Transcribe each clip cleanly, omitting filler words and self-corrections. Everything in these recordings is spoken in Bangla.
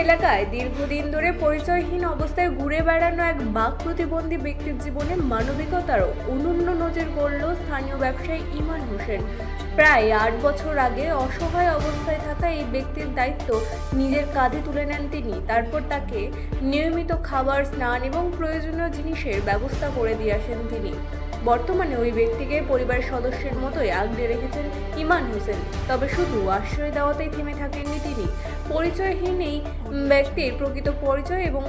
এলাকায় দীর্ঘদিন ধরে পরিচয়হীন অবস্থায় ঘুরে বেড়ানো এক বাক প্রতিবন্ধী ব্যক্তির জীবনে মানবিকতারও অনন্য নজির গড়ল স্থানীয় ব্যবসায়ী ইমান হোসেন। প্রায় ৮ বছর আগে অসহায় অবস্থায় থাকা এই ব্যক্তির দায়িত্ব নিজের কাঁধে তুলে নেন তিনি। তারপর তাকে নিয়মিত খাবার, স্নান এবং প্রয়োজনীয় জিনিসের ব্যবস্থা করে দিয়ে আসেন তিনি। বর্তমানে ওই ব্যক্তিকে পরিবারের সদস্যের মতোই আগলে রেখেছেন ইমান হোসেন। তবে শুধু আশ্রয় দেওয়াতেই থেমে থাকেননি তিনি। পরিচয়হীন এই ব্যক্তির প্রকৃত পরিচয় এবং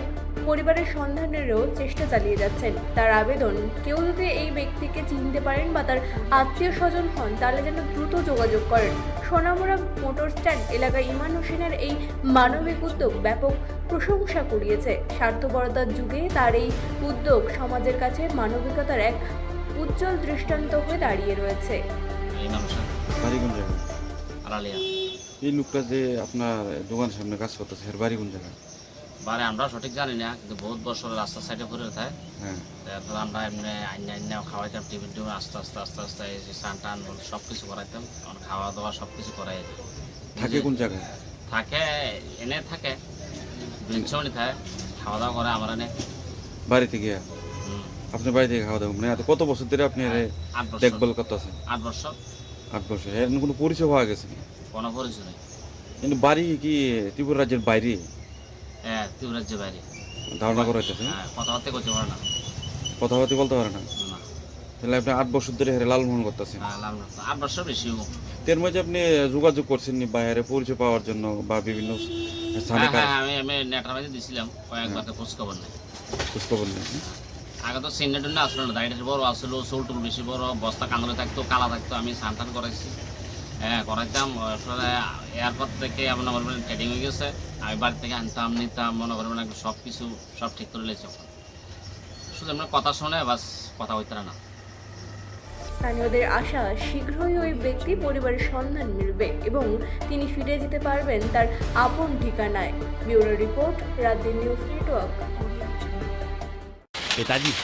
পরিবারের সন্ধানেরও চেষ্টা চালিয়ে যাচ্ছেন। তার আবেদন, কেউ যদি এই ব্যক্তিকে চিনতে পারেন বা তার আত্মীয় স্বজন হন তাহলে যেন দ্রুত যোগাযোগ করেন। সোনামুড়া মোটর স্ট্যান্ড এলাকায় ইমান হোসেনের এই মানবিক উদ্যোগ ব্যাপক প্রশংসা কুড়িয়েছে। স্বার্থপরতার যুগে তার এই উদ্যোগ সমাজের কাছে মানবিকতার এক উজ্জ্বল দৃষ্টান্ত হয়ে দাঁড়িয়ে রয়েছে। বাড়ি কোন জায়গায়? আড়ালিয়া। এই লোকটা যে আপনার দোকানের সামনে কাজ করতেছে এর বাড়ি কোন জায়গায়? বারে আমরা সঠিক জানি না, কিন্তু বহুত বছর রাস্তার সাইডে ঘুরে থাকে। হ্যাঁ, তারপর আমরা এমনি আইনা খাওয়াইতাম, টিফিন টিফিন আস্তে আস্তে আস্তে আস্তে এই যে স্নান টান সব কিছু করাইতাম, খাওয়া দাওয়া সব কিছু করাই। থাকে কোন জায়গায়? থাকে এনে থাকে বৃঞ্চমনি থাকে, খাওয়া দাওয়া করে আমার এনে। বাড়িতে গিয়া আপনার বাড়ি থেকে খাওয়া দাওয়া মানে এত কত বছর ধরে আপনি 8 বছর। দেখভাল করতেছেন? 8 বছর। 8 বছর। এর কোনো পরিচয় পাওয়া গেছে না? কোনো পরিচয় নেই। কিন্তু বাড়ি কি ত্রিপুরা রাজ্যের বাইরে? হ্যাঁ, ত্রিপুরাজ্যের বাইরে। ধারণা করা হইতেছে। হ্যাঁ, কথাবার্তা করতে পারে না। কথাবার্তা বলতে পারে না? না। তাহলে আপনি 8 বছর ধরে হেরে লালমোহন করতেছেন। হ্যাঁ, 8 বছর বেশি। এর মধ্যে আপনি যোগাযোগ করছেন নি বাইরে পরিচয় পাওয়ার জন্য বা বিভিন্ন স্থানে? হ্যাঁ, আমি নেটার মাঝে দিছিলাম কয়েকবারকে খোঁজ খবর নেই। খোঁজ খবর নেই। আগে তো সিন্ডেট না আসলো না, দাড়িটা বড় আসলো, চুল টুল বেশি বড়, বস্তা কান্দলে থাকতো, কালা থাকতো। আমি সানটান করাইছি, হ্যাঁ করাইতাম। আসলে এয়ারপোর্ট থেকে আপনার মনে করেন ট্রেডিং হয়ে গেছে। আমি বাড়ি থেকে আনতাম, নিতাম, মনে করেন সব কিছু সব ঠিক করে লেছি। শুধু এমনি কথা শুনে বাস, কথা হইতে না। স্থানীয়দের আশা, শীঘ্রই ওই ব্যক্তি পরিবারের সন্ধান মিলবে এবং তিনি ফিরে যেতে পারবেন তার আপন ঠিকানায়। ব্যুরো রিপোর্ট, রাত দিন নিউজ নেটওয়ার্ক। पिताजी